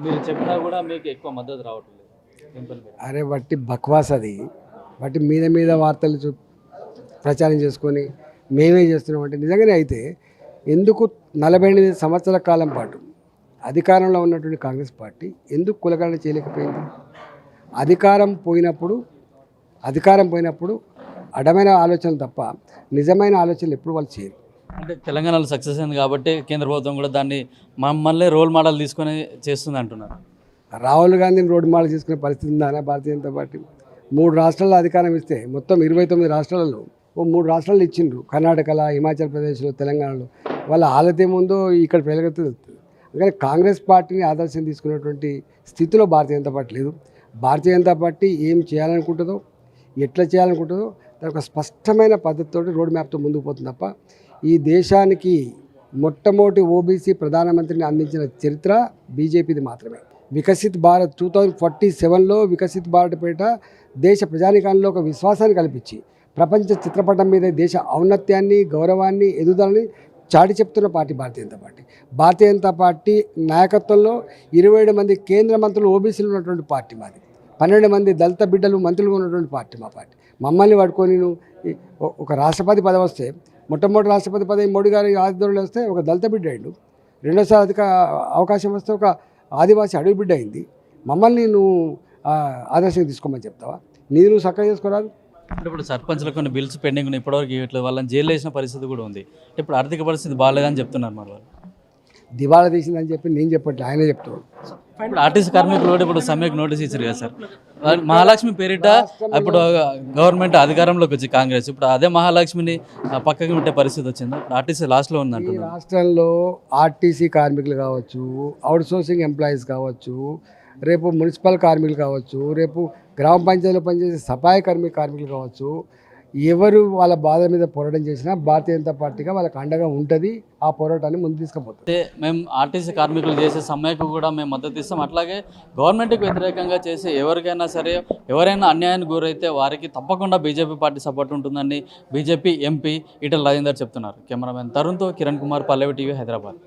మీరు చెప్పినా కూడా మీకు ఎక్కువ మద్దతు రావట్లేదు టెంపుల్ మీద. అరే బట్టి బక్వాస్ అది. బట్టి మీద మీద వార్తలు ప్రచారం చేసుకొని మేమే చేస్తున్నాం అంటే నిజంగానే అయితే ఎందుకు 48 సంవత్సరాల కాలం పాటు అధికారంలో ఉన్నటువంటి కాంగ్రెస్ పార్టీ ఎందుకు కులగణన చేయలేకపోయింది? అధికారం పోయినప్పుడు అడమైన ఆలోచనలు తప్ప నిజమైన ఆలోచనలు ఎప్పుడు వాళ్ళు చేయరు. అంటే తెలంగాణలో సక్సెస్ అయింది కాబట్టి కేంద్ర ప్రభుత్వం కూడా దాన్ని మమ్మల్ని రోల్ మోడల్ తీసుకొని చేస్తుంది అంటున్నారు. రాహుల్ గాంధీని రోడ్డు మార్లు తీసుకునే పరిస్థితి ఉందా భారతీయ జనతా పార్టీ? 3 రాష్ట్రాల్లో అధికారం ఇస్తే మొత్తం 29 రాష్ట్రాలలో 3 రాష్ట్రాలు ఇచ్చిండ్రు. కర్ణాటకలో, హిమాచల్ ప్రదేశ్లో, తెలంగాణలో. వాళ్ళ ఆలత ఏముందో ఇక్కడ ప్రజలకు తెలుస్తుంది. అందుకని కాంగ్రెస్ పార్టీని ఆదర్శం తీసుకునేటువంటి స్థితిలో భారతీయ జనతా పార్టీ లేదు. భారతీయ జనతా పార్టీ ఏం చేయాలనుకుంటుందో, ఎట్లా చేయాలనుకుంటుందో దానికి ఒక స్పష్టమైన పద్ధతితో రోడ్ మ్యాప్తో ముందుకు పోతుంది తప్ప ఈ దేశానికి మొట్టమొదటి ఓబీసీ ప్రధానమంత్రిని అందించిన చరిత్ర బీజేపీది మాత్రమే. వికసిత్ భారత్ 2047లో వికసిత్ భారత్ పేట దేశ ప్రజానికాల్లో ఒక విశ్వాసాన్ని కల్పించి ప్రపంచ చిత్రపటం మీద దేశ ఔన్నత్యాన్ని, గౌరవాన్ని, ఎదుగుదలని చాటి చెప్తున్న party Bharatiya Janata party. Bharatiya Janata party నాయకత్వంలో 27 మంది కేంద్ర మంత్రులు ఓబీసీలు ఉన్నటువంటి పార్టీ మాది. 12 మంది దళిత బిడ్డలు మంత్రులుగా ఉన్నటువంటి పార్టీ మా పార్టీ. మమ్మల్ని పట్టుకొని ఒక రాష్ట్రపతి పదవి వస్తే మొట్టమొదటి రాష్ట్రపతి పదవి మోడీ గారి ఆధ్వర్యంలో వస్తే ఒక దళిత బిడ్డ అయిండు. రెండోసారి అవకాశం వస్తే ఒక ఆదివాసీ అడవి బిడ్డ అయింది. మమ్మల్ని నువ్వు ఆదర్శంగా తీసుకోమని చెప్తావా? నీది నువ్వు చక్కగా చేసుకోరాదు. అంటే ఇప్పుడు సర్పంచ్లకు కొన్ని బిల్స్ పెండింగ్ ఉన్నాయి, ఇప్పటివరకు ఇట్లా వాళ్ళని జైలు వేసిన పరిస్థితి కూడా ఉంది. ఇప్పుడు ఆర్థిక పరిస్థితి బాగాలేదని చెప్తున్నారు మరి వాళ్ళు. దివాళా తీసిందని చెప్పి నేను చెప్పట్లే, ఆయనే చెప్తాడు. ఇప్పుడు ఆర్టీసీ కార్మికులు కూడా ఇప్పుడు సమ్మెకు నోటీస్ ఇచ్చారు కదా సార్. మహాలక్ష్మి పేరిట ఇప్పుడు గవర్నమెంట్ అధికారంలోకి వచ్చి కాంగ్రెస్ ఇప్పుడు అదే మహాలక్ష్మిని పక్కకి పెట్టే పరిస్థితి వచ్చింది. ఆర్టీసీ లాస్ట్లో ఉందంట. ఈ రాష్ట్రంలో ఆర్టీసీ కార్మికులు కావచ్చు, అవుట్సోర్సింగ్ ఎంప్లాయీస్ కావచ్చు, రేపు మున్సిపల్ కార్మికులు కావచ్చు, రేపు గ్రామ పంచాయతీలో పనిచేసే సఫాయి కార్మికులు కావచ్చు, ఎవరు వాళ్ళ బాధ మీద పోరాటం చేసినా భారతీయ జనతా పార్టీగా వాళ్ళకి అండగా ఉంటుంది. ఆ పోరాటాన్ని ముందు తీసుకుపోతుంది. మేము ఆర్టీసీ కార్మికులు చేసే సమ్మెకు కూడా మేము మద్దతు ఇస్తాం. అట్లాగే గవర్నమెంట్కి వ్యతిరేకంగా చేసే ఎవరికైనా సరే, ఎవరైనా అన్యాయానికి గురైతే వారికి తప్పకుండా బీజేపీ పార్టీ సపోర్ట్ ఉంటుందని బీజేపీ ఎంపీ ఈటెల రాజేందర్ చెప్తున్నారు. కెమెరామెన్ తరుణ్తో కిరణ్ కుమార్, పల్లవి టీవీ, హైదరాబాద్.